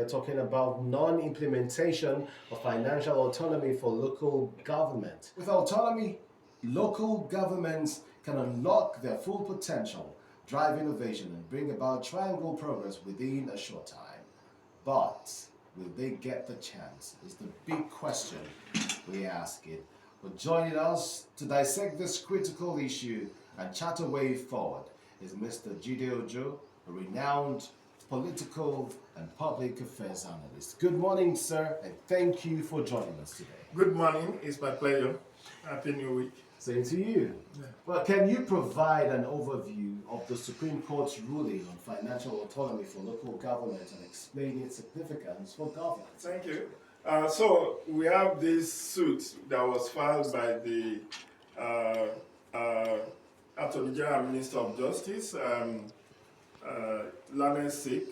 we're talking about non-implementation of financial autonomy for local government. With autonomy, local governments can unlock their full potential, drive innovation, and bring about triangle progress within a short time. But will they get the chance? Is the big question we ask it. But joining us to dissect this critical issue and chart a way forward is Mr. Jije Oche, a renowned political and public affairs analyst. Good morning, sir, and thank you for joining us today. Good morning, it's my pleasure. Happy New Week. Same to you. Yeah. Well, can you provide an overview of the Supreme Court's ruling on financial autonomy for local government and explain its significance for government? Thank you. So we have this suit that was filed by the Attorney General Minister of Justice, Lanet Sik,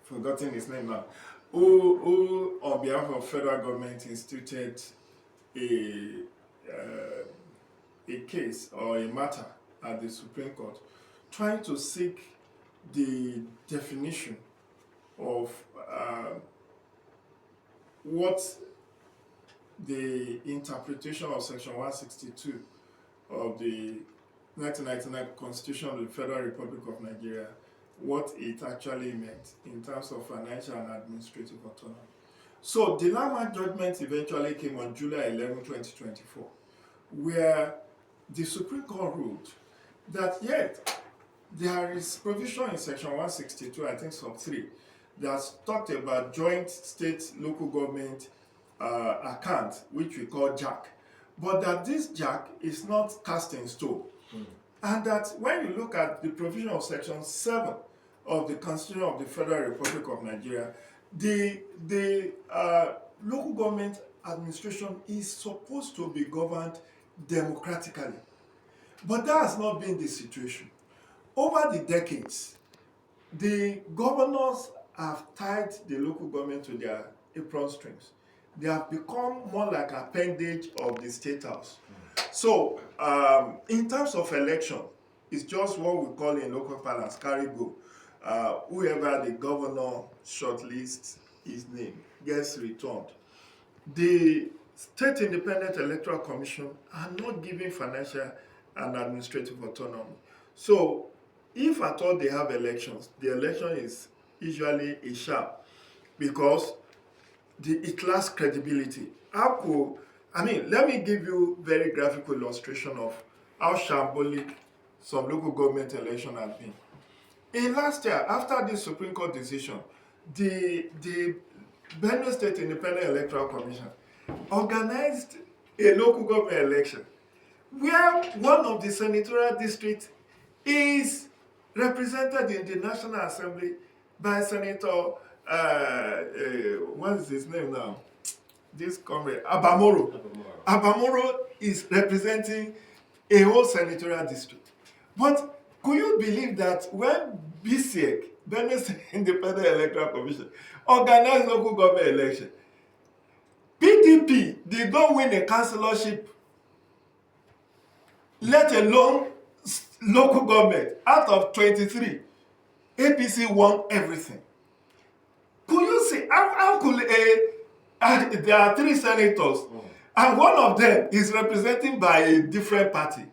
forgotten his name now, who on behalf of federal government instituted a case or a matter at the Supreme Court, trying to seek the definition of what the interpretation of Section 162 of the 1999 Constitution of the Federal Republic of Nigeria, what it actually meant in terms of financial and administrative autonomy. So the landmark judgment eventually came on July 11, 2024, where the Supreme Court ruled that yet there is provision in Section 162, I think sub 3, that's talked about joint state local government account, which we call JAC, but that this JAC is not cast in stone. And that when you look at the provision of Section 7 of the Constitution of the Federal Republic of Nigeria, the local government administration is supposed to be governed democratically. But that has not been the situation. Over the decades, the governors have tied the local government to their apron strings. They have become more like appendage of the State House. So, in terms of election, it's just what we call in local parlance, carry go. Whoever the governor shortlists his name gets returned. The State Independent Electoral Commission are not giving financial and administrative autonomy. So, if at all they have elections, the election is usually a sham because it lacks credibility. Let me give you very graphical illustration of how shambolic some local government election has been. In last year, after this Supreme Court decision, the Bendodo State Independent Electoral Commission organized a local government election where one of the senatorial districts is represented in the National Assembly by Senator, what is his name now? This comrade, Abamoro. Abamoro is representing a whole senatorial district. But could you believe that when BSEC, Bendodo Independent Electoral Commission, organized local government election, PDP did not win a councillorship, let alone local government. Out of 23, APC won everything. Could you see how could there are 3 senators, and one of them is represented by a different party.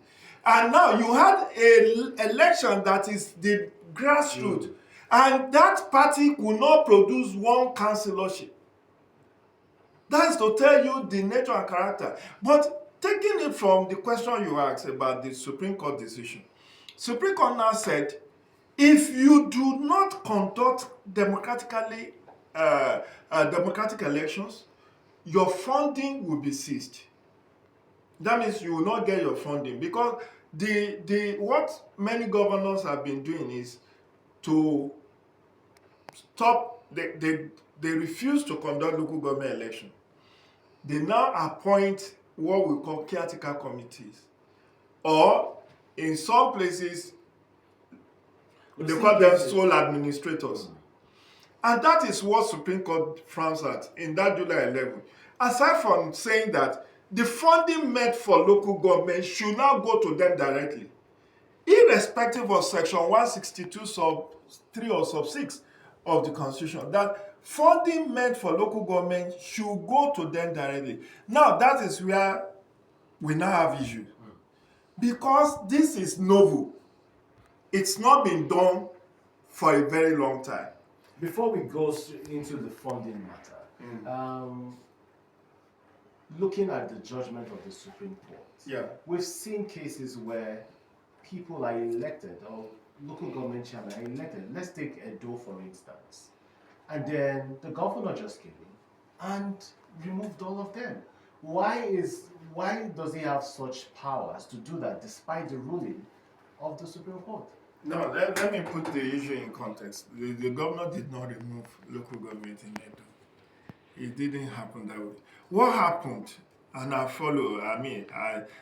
And now you had an election that is the grassroots, and that party could not produce one councillorship. That's to tell you the nature and character. But taking it from the question you asked about the Supreme Court decision, Supreme Court now said, if you do not conduct democratic elections, your funding will be seized. That means you will not get your funding, because what many governors have been doing is to stop. They refuse to conduct local government election. They now appoint what we call caretaker committees, or in some places they call them sole administrators. And that is what Supreme Court frowns at in that July 11. Aside from saying that the funding meant for local government should now go to them directly, irrespective of Section 162 sub 3 or sub 6 of the Constitution that funding meant for local government should go to them directly. Now, that is where we now have issues. Because this is novel. It's not been done for a very long time. Before we go into the funding matter, looking at the judgment of the Supreme Court, we've seen cases where people are elected or local government chairman are elected. Let's take Edo for instance. And then the governor just came in and removed all of them. Why does he have such powers to do that despite the ruling of the Supreme Court? No, let me put the issue in context. The governor did not remove local government in Edo. It didn't happen that way. What happened, and I follow,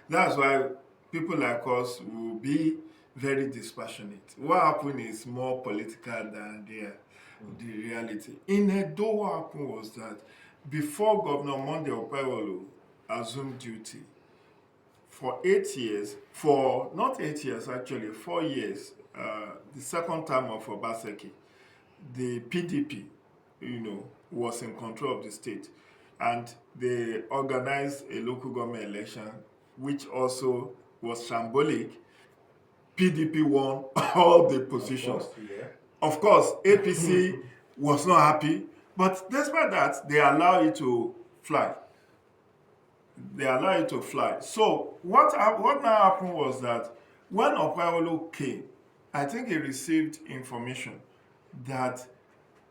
that's why people like us will be very dispassionate. What happened is more political than the reality. In Edo, what happened was that before Governor Monday Okpebholo assumed duty, for 8 years, not 8 years actually, 4 years, the second term of Obaseki, the PDP, was in control of the state. And they organized a local government election, which also was shambolic. PDP won all the positions. Of course, APC was not happy, but despite that, they allowed it to fly. So what now happened was that when Okpebholo came, I think he received information that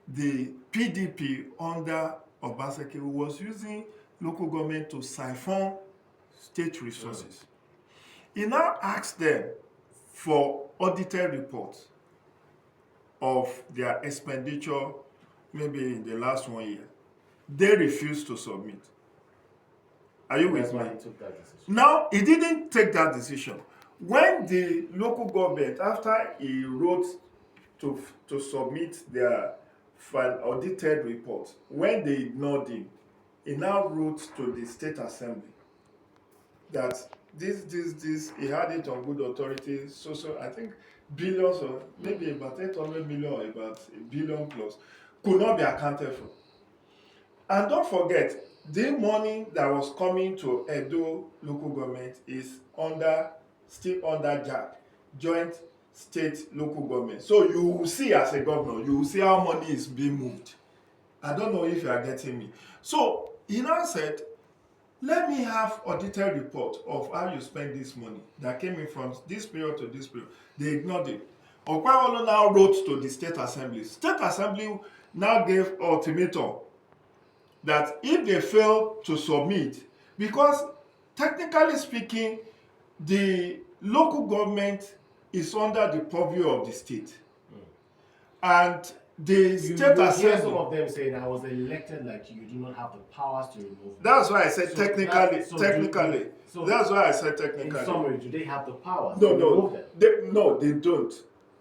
the PDP under Obaseki was using local government to siphon state resources. He now asked them for audited reports of their expenditure maybe in the last 1 year. They refused to submit. Are you with me? That's why he took that decision. Now, he didn't take that decision. When the local government, after he wrote to submit their audited report, when they ignored him, he now wrote to the state assembly that this, he had it on good authority, so I think billions or maybe about 800 million or about a billion plus could not be accounted for. And don't forget, the money that was coming to Edo local government is still under JAG, Joint State Local Government. So you will see as a governor, you will see how money is being moved. I don't know if you are getting me. So he now said, let me have audited report of how you spend this money that came in from this period to this period. They ignored it. Okpebholo now wrote to the state assembly. State assembly now gave ultimatum that if they fail to submit, because technically speaking, the local government is under the purview of the state. And the state assembly. Some of them saying I was elected like you do not have the powers to remove me. That's why I said technically. That's why I said technically. In summary, do they have the powers to remove them? No, they don't.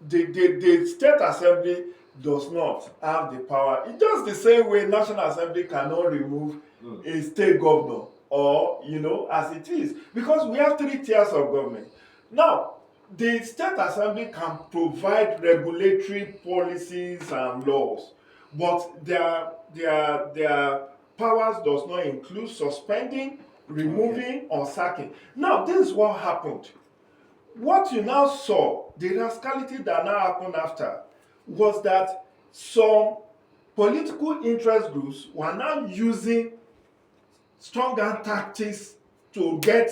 The state assembly does not have the power. It's just the same way National Assembly cannot remove a state governor or, as it is. Because we have 3 tiers of government. Now, the state assembly can provide regulatory policies and laws, but their powers does not include suspending, removing, or sacking. Now, this is what happened. What you now saw, the rascality that now happened after, was that some political interest groups were now using stronger tactics to get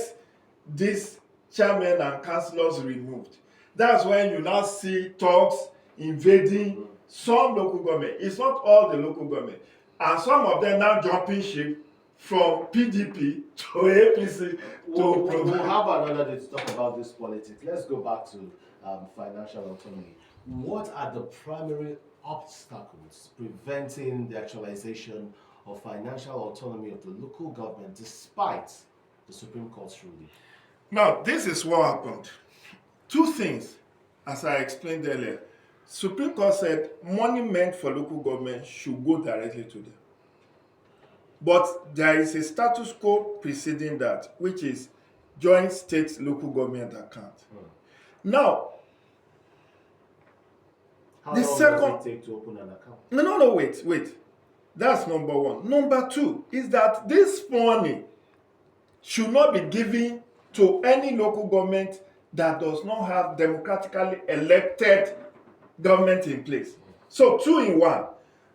this chairmen and councillors removed. That's when you now see talks invading some local government. It's not all the local government. And some of them now jumping ship from PDP to APC. We'll have another day to talk about this politics. Let's go back to financial autonomy. What are the primary obstacles preventing the actualization of financial autonomy of the local government despite the Supreme Court's ruling? Now, this is what happened. 2 things, as I explained earlier. Supreme Court said money meant for local government should go directly to them. But there is a status quo preceding that, which is joint state local government account. Now, How The long second, does it take to open an account? no, wait. That's number one. Number two is that this money should not be given to any local government that does not have democratically elected government in place. So two in one.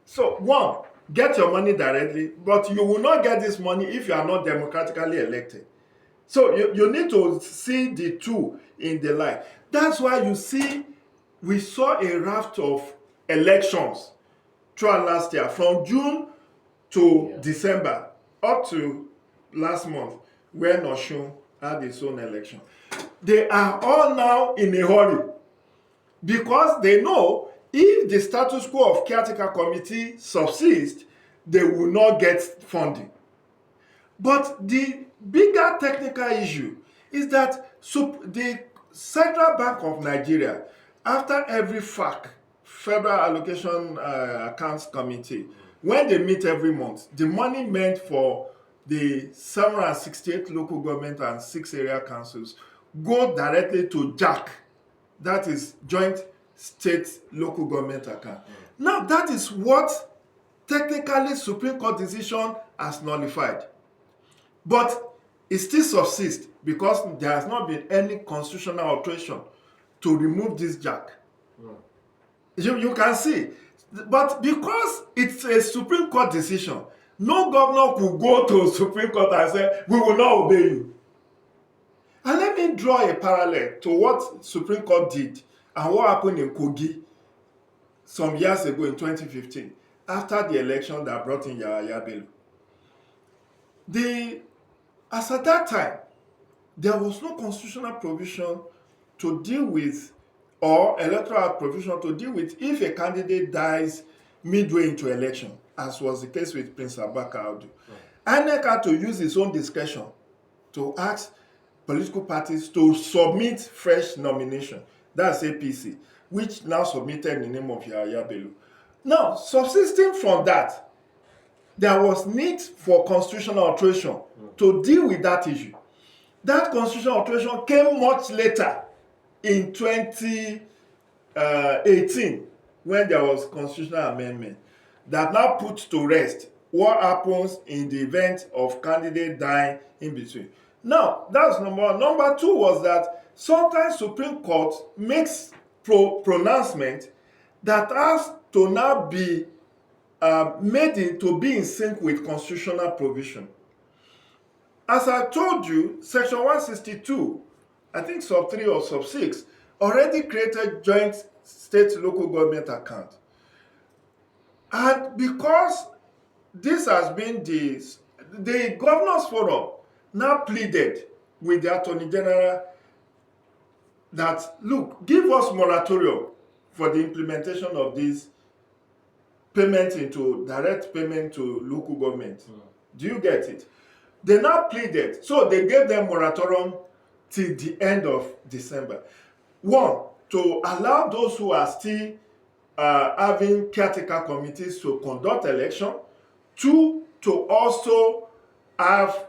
So one, get your money directly, but you will not get this money if you are not democratically elected. So you need to see the two in the line. That's why you see we saw a raft of elections throughout last year, from June to December, up to last month, where Oshun had its own election. They are all now in a hurry because they know if the status quo of caretaker committee subsists, they will not get funding. But the bigger technical issue is that the Central Bank of Nigeria, after every FAC, Federal Allocation Accounts Committee, when they meet every month, the money meant for the 768 local government and 6 area councils go directly to JAC, that is Joint State Local Government Account. Now, that is what technically Supreme Court decision has nullified. But it still subsists because there has not been any constitutional alteration to remove this jack. You can see. But because it's a Supreme Court decision, no governor could go to Supreme Court and say, we will not obey you. And let me draw a parallel to what Supreme Court did and what happened in Kogi some years ago in 2015, after the election that brought in Yahaya Bello. As at that time, there was no constitutional provision to deal with, or electoral provision to deal with, if a candidate dies midway into election, as was the case with Prince Abubakar Audu. INEC had to use its own discretion to ask political parties to submit fresh nomination. That's APC, which now submitted in the name of Yahaya Bello. Now, subsisting from that, there was need for constitutional alteration to deal with that issue. That constitutional alteration came much later, in 2018, when there was constitutional amendment that now puts to rest what happens in the event of candidate dying in between. Now, that's number one. Number two was that sometimes Supreme Court makes pronouncement that has to now be made to be in sync with constitutional provision. As I told you, Section 162, I think sub 3 or sub 6, already created joint state local government account. And because this has been the Governors Forum now pleaded with the Attorney General that, look, give us moratorium for the implementation of this direct payment to local government. Do you get it? They now pleaded, so they gave them moratorium till the end of December. One, to allow those who are still having caretaker committees to conduct election. Two, to also have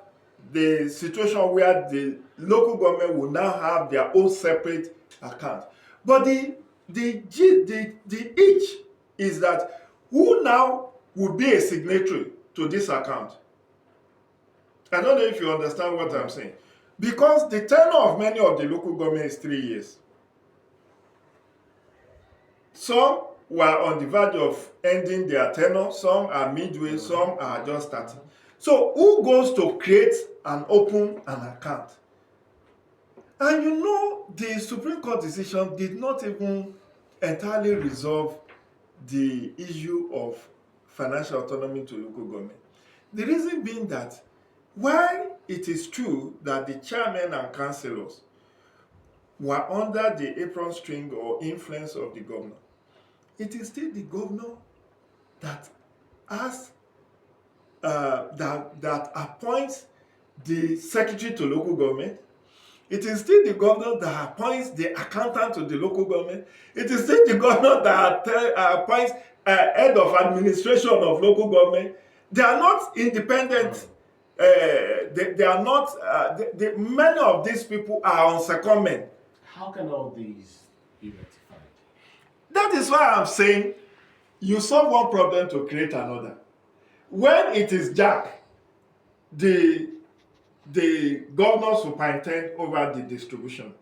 the situation where the local government will now have their own separate account. But the itch is that who now will be a signatory to this account? I don't know if you understand what I'm saying. Because the tenure of many of the local governments is 3 years. Some were on the verge of ending their tenure, some are midway, some are just starting. So who goes to create and open an account? And you know, the Supreme Court decision did not even entirely resolve the issue of financial autonomy to local government. The reason being that while it is true that the chairmen and councillors were under the apron string or influence of the governor, it is still the governor that has that appoints the secretary to local government. It is still the governor that appoints the accountant to the local government. It is still the governor that appoints head of administration of local government. They are not independent. They are not. Many of these people are on secondment. How can all these be rectified? That is why I'm saying you solve one problem to create another. When it is Jack, the governor superintend over the distribution.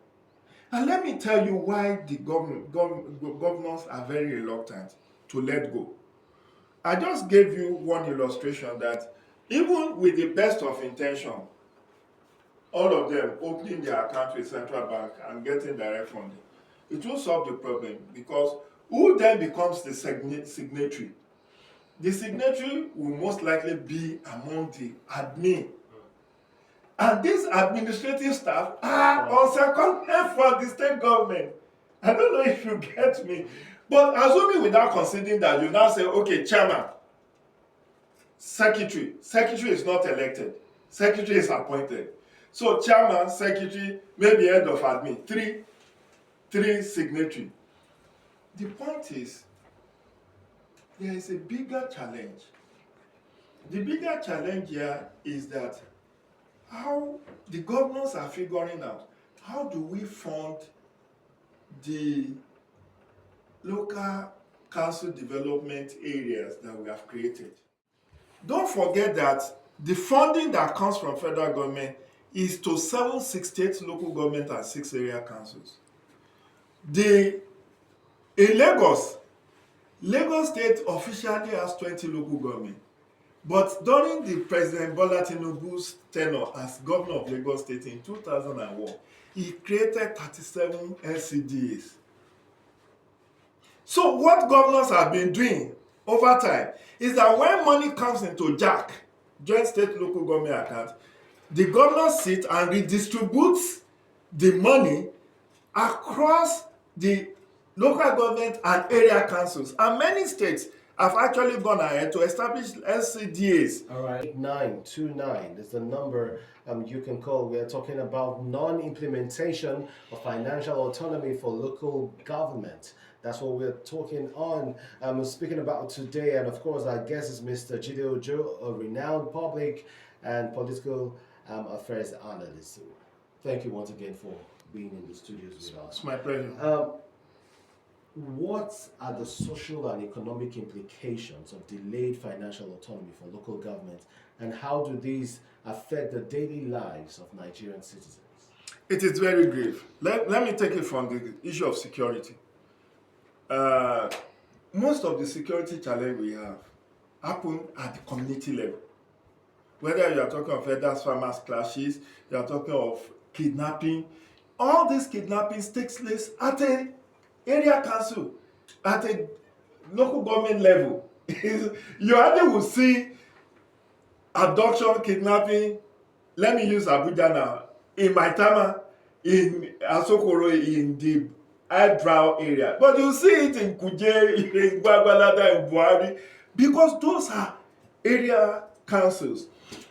And let me tell you why the governors are very reluctant to let go. I just gave you one illustration that even with the best of intention, all of them opening their account with central bank and getting direct funding, it will solve the problem, because who then becomes the signatory? The signatory will most likely be among the admin. And these administrative staff are on secondment for the state government. I don't know if you get me. But assuming without considering that, you now say, okay, chairman, secretary. Secretary is not elected. Secretary is appointed. So chairman, secretary, maybe head of admin. Three signatory. The point is, there is a bigger challenge. The bigger challenge here is that how the governors are figuring out, how do we fund the local council development areas that we have created? Don't forget that the funding that comes from federal government is to 768 local government and 6 area councils. In Lagos State officially has 20 local government. But during the President Bola Tinubu's tenure as governor of Lagos State in 2001, he created 37 LCDAs. So what governors have been doing over time is that when money comes into JAC, Joint State Local Government Account, the governor sits and redistributes the money across the local government and area councils. And many states have actually gone ahead to establish LCDAs. All right, 929 is the number you can call. We are talking about non-implementation of financial autonomy for local government. That's what we're talking on. Speaking about today, and of course, our guest is Mr. Jije Oche, a renowned public and political affairs analyst. Thank you once again for being in the studios with us. It's my pleasure. What are the social and economic implications of delayed financial autonomy for local governments, and how do these affect the daily lives of Nigerian citizens? It is very grave. Let me take it from the issue of security. Most of the security challenge we have happen at the community level. Whether you are talking of elders farmers clashes, you are talking of kidnapping, all these kidnappings takes place at a area council, at a local government level. You hardly will see abduction, kidnapping. Let me use Abuja now. In Maitama, in Asokoro, in the Eyebrow area. But you see it in Kuje, in Gwagwalada, in Buhari, because those are area councils.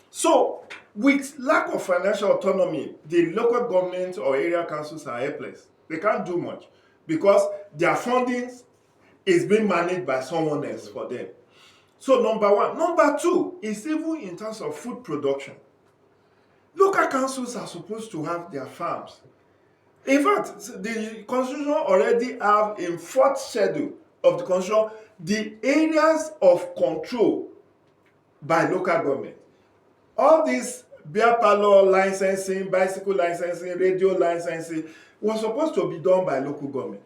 So, with lack of financial autonomy, the local government or area councils are helpless. They can't do much because their funding is being managed by someone else for them. So, number one. Number two is even in terms of food production. Local councils are supposed to have their farms. In fact, the constitution already have in fourth schedule of the constitution the areas of control by local government. All these beer parlor licensing, bicycle licensing, radio licensing was supposed to be done by local government.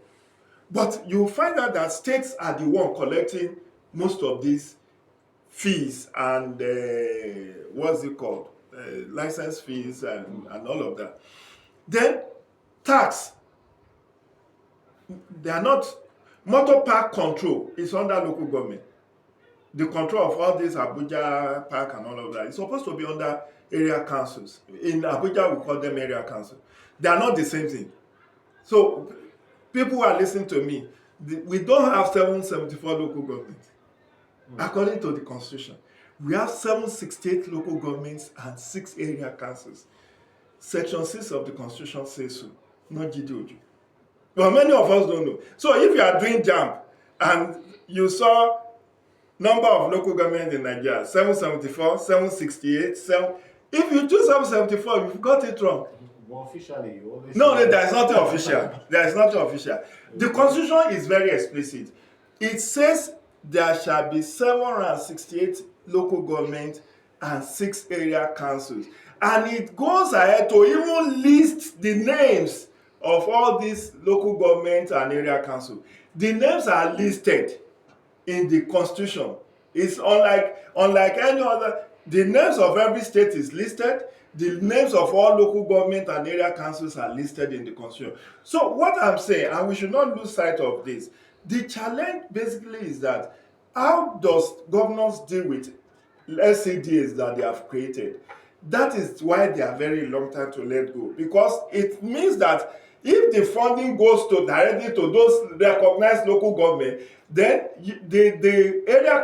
But you find out that states are the one collecting most of these fees and what's it called? License fees and all of that. Then tax. They are not. Motor park control is under local government. The control of all this Abuja park and all of that is supposed to be under area councils. In Abuja, we call them area councils. They are not the same thing. So people who are listening to me, we don't have 774 local governments. According to the constitution, we have 768 local governments and 6 area councils. Section 6 of the constitution says so, not Jije Oche. But many of us don't know. So if you are doing JAMB and you saw number of local government in Nigeria, 774, 768, if you choose 774, you've got it wrong. Well, officially, you always No, say there is nothing official. There is nothing official. The Constitution is very explicit. It says there shall be 768 local governments and 6 area councils. And it goes ahead to even list the names of all these local governments and area councils. The names are listed in the Constitution. It's unlike any other. The names of every state is listed. The names of all local government and area councils are listed in the Constitution. So what I'm saying, and we should not lose sight of this, the challenge basically is that how does governors deal with LCDs that they have created? That is why they are very reluctant to let go, because it means that if the funding goes directly to those recognized local government, then the area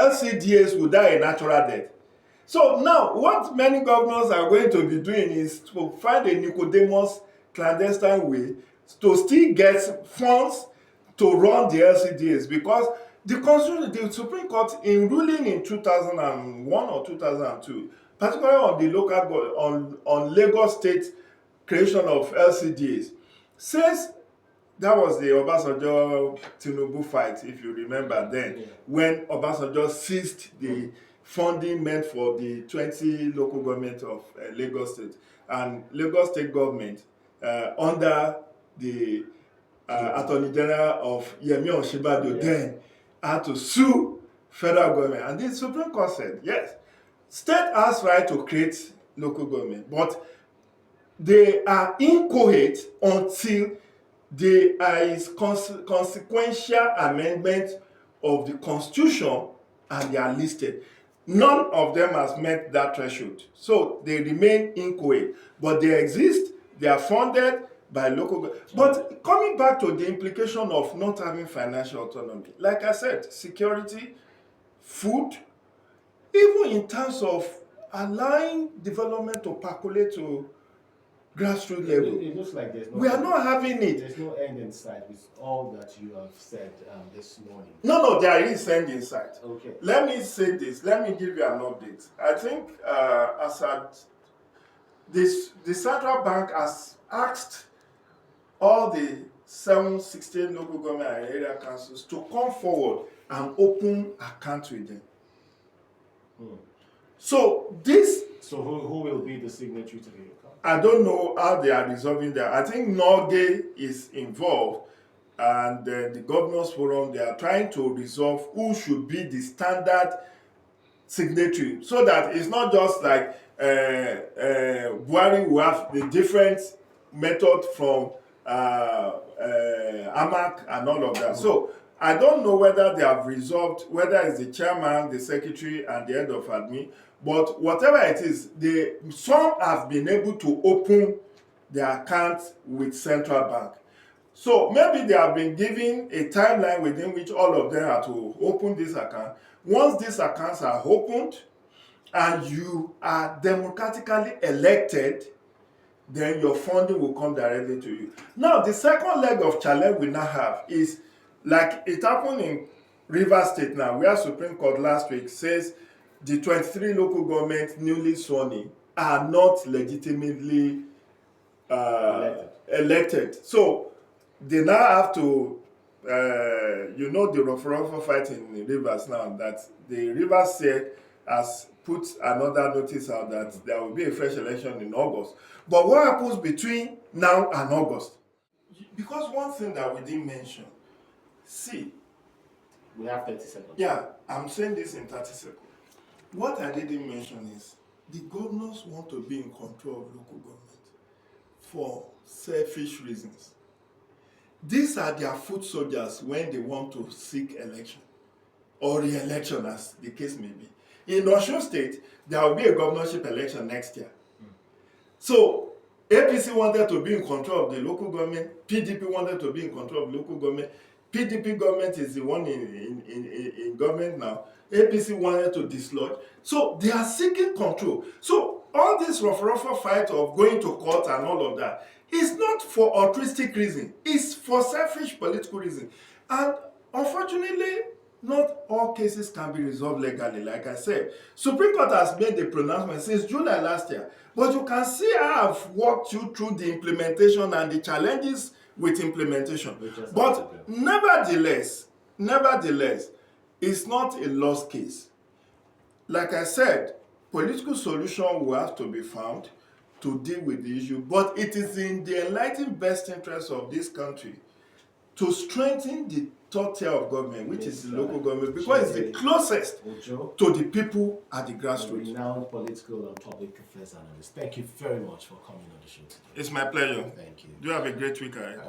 LCDs will die a natural death. So now, what many governors are going to be doing is to find a Nicodemus clandestine way to still get funds to run the LCDs, because the Supreme Court, in ruling in 2001 or 2002, particularly on the on Lagos State creation of LCDs, says that was the Obasanjo Tinubu fight, if you remember then, when Obasanjo seized the funding meant for the 20 local government of Lagos State, and Lagos State government under the Attorney General of Yemi Osinbajo then had to sue federal government, and the Supreme Court said yes, state has right to create local government, but they are inchoate until there is consequential amendment of the Constitution and they are listed. None of them has met that threshold, so they remain inchoate, but they exist, they are funded by local government. But coming back to the implication of not having financial autonomy, like I said, security, food, even in terms of allowing development to percolate to grassroots level. It looks like there's no. We are not having it. There's no end in sight with all that you have said this morning. No, there is end in sight. Okay. Let me say this. Let me give you an update. I think the central bank has asked all the 716 local government and area councils to come forward and open accounts with them. So who will be the signatory to the account? I don't know how they are resolving that. I think Norgay is involved, and the Governors Forum, they are trying to resolve who should be the standard signatory, so that it's not just like Buhari will have the different method from AMAC and all of that. So I don't know whether they have resolved, whether it's the chairman, the secretary, and the head of admin. But whatever it is, some have been able to open their accounts with central bank. So maybe they have been given a timeline within which all of them are to open this account. Once these accounts are opened and you are democratically elected, then your funding will come directly to you. Now, the second leg of challenge we now have is, like it happened in Rivers State now, where Supreme Court last week says the 23 local governments newly sworn in are not legitimately elected. So they now have to, the ruffle fight in Rivers now, that the Rivers State has put another notice out that there will be a fresh election in August. But what happens between now and August? Because one thing that we didn't mention, we have 30 seconds. Yeah, I'm saying this in 30 seconds. What I didn't mention is the governors want to be in control of local government for selfish reasons. These are their foot soldiers when they want to seek election or re-election, as the case may be. In Osun State, there will be a governorship election next year. So APC wanted to be in control of the local government, PDP wanted to be in control of local government. PDP government is the one in government now. APC wanted to dislodge. So they are seeking control. So all this ruffle fight of going to court and all of that is not for altruistic reason. It's for selfish political reason. And unfortunately, not all cases can be resolved legally. Like I said, Supreme Court has made the pronouncement since July last year, but you can see how I've walked you through the implementation and the challenges with implementation. But nevertheless, it's not a lost case. Like I said, political solution will have to be found to deal with the issue, but it is in the enlightened best interest of this country to strengthen the third tier of government, which is the local government, because it's the closest to the people at the grassroots. Renowned political and public affairs analyst. Thank you very much for coming on the show today. It's my pleasure. Thank you. Do have a great week ahead.